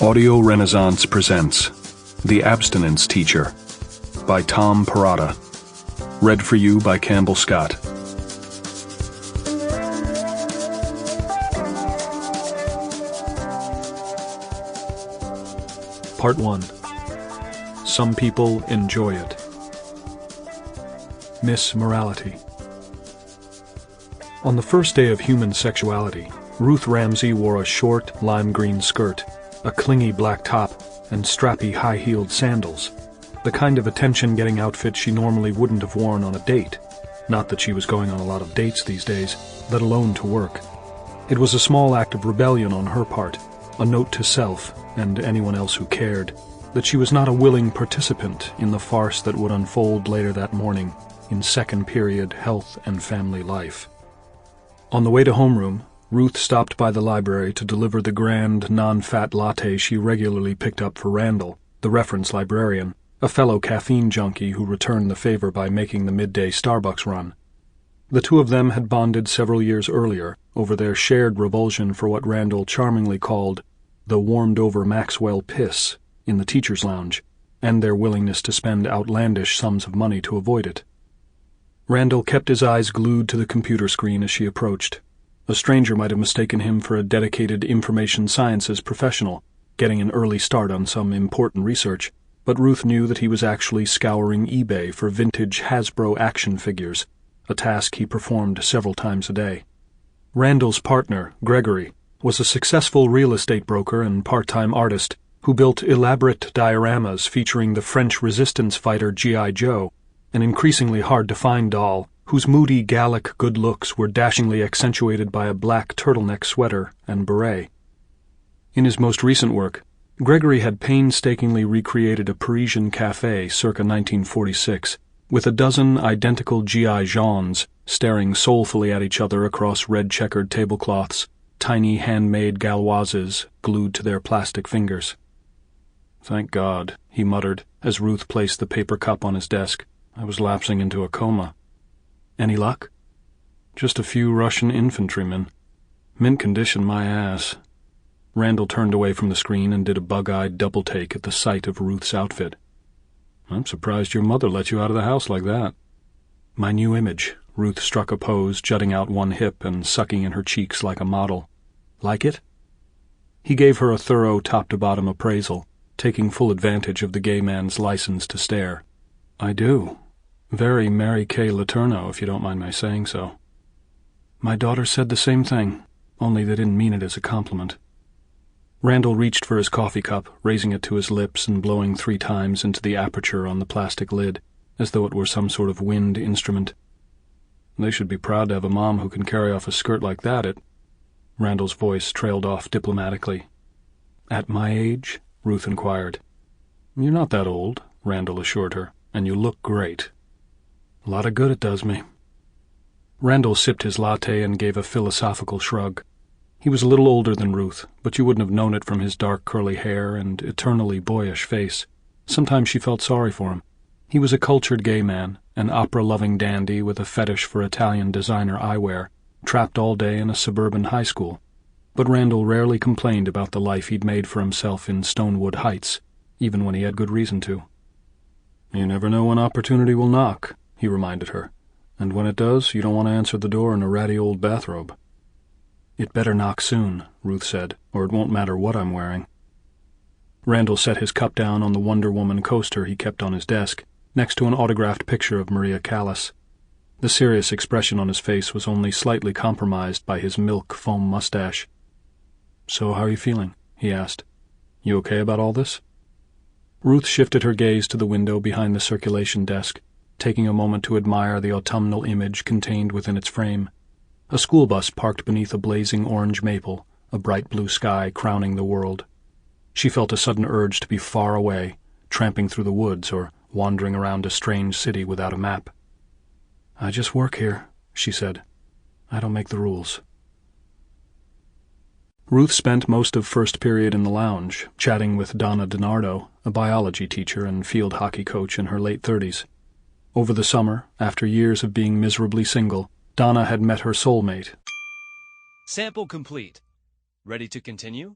Audio Renaissance presents The Abstinence Teacher by Tom Perrotta. Read for you by Campbell Scott. Part 1. Some people enjoy it. Miss Morality. On the first day of human sexuality, Ruth Ramsey wore a short, lime green skirt, a clingy black top, and strappy high-heeled sandals, the kind of attention-getting outfit she normally wouldn't have worn on a date. Not that she was going on a lot of dates these days, let alone to work. It was a small act of rebellion on her part, a note to self, and anyone else who cared, that she was not a willing participant in the farce that would unfold later that morning in second period health and family life. On the way to homeroom, Ruth stopped by the library to deliver the grand, non-fat latte she regularly picked up for Randall, the reference librarian, a fellow caffeine junkie who returned the favor by making the midday Starbucks run. The two of them had bonded several years earlier over their shared revulsion for what Randall charmingly called the warmed-over Maxwell piss in the teacher's lounge, and their willingness to spend outlandish sums of money to avoid it. Randall kept his eyes glued to the computer screen as she approached. A stranger might have mistaken him for a dedicated information sciences professional, getting an early start on some important research, but Ruth knew that he was actually scouring eBay for vintage Hasbro action figures, a task he performed several times a day. Randall's partner, Gregory, was a successful real estate broker and part-time artist who built elaborate dioramas featuring the French resistance fighter G.I. Joe, an increasingly hard-to-find doll whose moody Gallic good looks were dashingly accentuated by a black turtleneck sweater and beret. In his most recent work, Gregory had painstakingly recreated a Parisian café circa 1946, with a dozen identical G.I. Jeans staring soulfully at each other across red-checkered tablecloths, tiny handmade galloises glued to their plastic fingers. "Thank God," he muttered, as Ruth placed the paper cup on his desk. "I was lapsing into a coma." "Any luck?" "Just a few Russian infantrymen. Mint condition, my ass." Randall turned away from the screen and did a bug-eyed double-take at the sight of Ruth's outfit. "I'm surprised your mother let you out of the house like that." "My new image." Ruth struck a pose, jutting out one hip and sucking in her cheeks like a model. "Like it?" He gave her a thorough top-to-bottom appraisal, taking full advantage of the gay man's license to stare. "I do. Very Mary Kay Letourneau, if you don't mind my saying so." "My daughter said the same thing, only they didn't mean it as a compliment." Randall reached for his coffee cup, raising it to his lips and blowing 3 times into the aperture on the plastic lid, as though it were some sort of wind instrument. "They should be proud to have a mom who can carry off a skirt like that." Randall's voice trailed off diplomatically. "At my age?" Ruth inquired. "You're not that old," Randall assured her, "and you look great." "A lot of good it does me." Randall sipped his latte and gave a philosophical shrug. He was a little older than Ruth, but you wouldn't have known it from his dark curly hair and eternally boyish face. Sometimes she felt sorry for him. He was a cultured gay man, an opera-loving dandy with a fetish for Italian designer eyewear, trapped all day in a suburban high school. But Randall rarely complained about the life he'd made for himself in Stonewood Heights, even when he had good reason to. "You never know when opportunity will knock," he reminded her, "and when it does, you don't want to answer the door in a ratty old bathrobe." "It better knock soon," Ruth said, "or it won't matter what I'm wearing." Randall set his cup down on the Wonder Woman coaster he kept on his desk, next to an autographed picture of Maria Callas. The serious expression on his face was only slightly compromised by his milk foam mustache. "So how are you feeling?" he asked. "You okay about all this?" Ruth shifted her gaze to the window behind the circulation desk, taking a moment to admire the autumnal image contained within its frame. A school bus parked beneath a blazing orange maple, a bright blue sky crowning the world. She felt a sudden urge to be far away, tramping through the woods or wandering around a strange city without a map. "I just work here," she said. "I don't make the rules." Ruth spent most of first period in the lounge, chatting with Donna DiNardo, a biology teacher and field hockey coach in her late 30s. Over the summer, after years of being miserably single, Donna had met her soulmate. Sample complete. Ready to continue?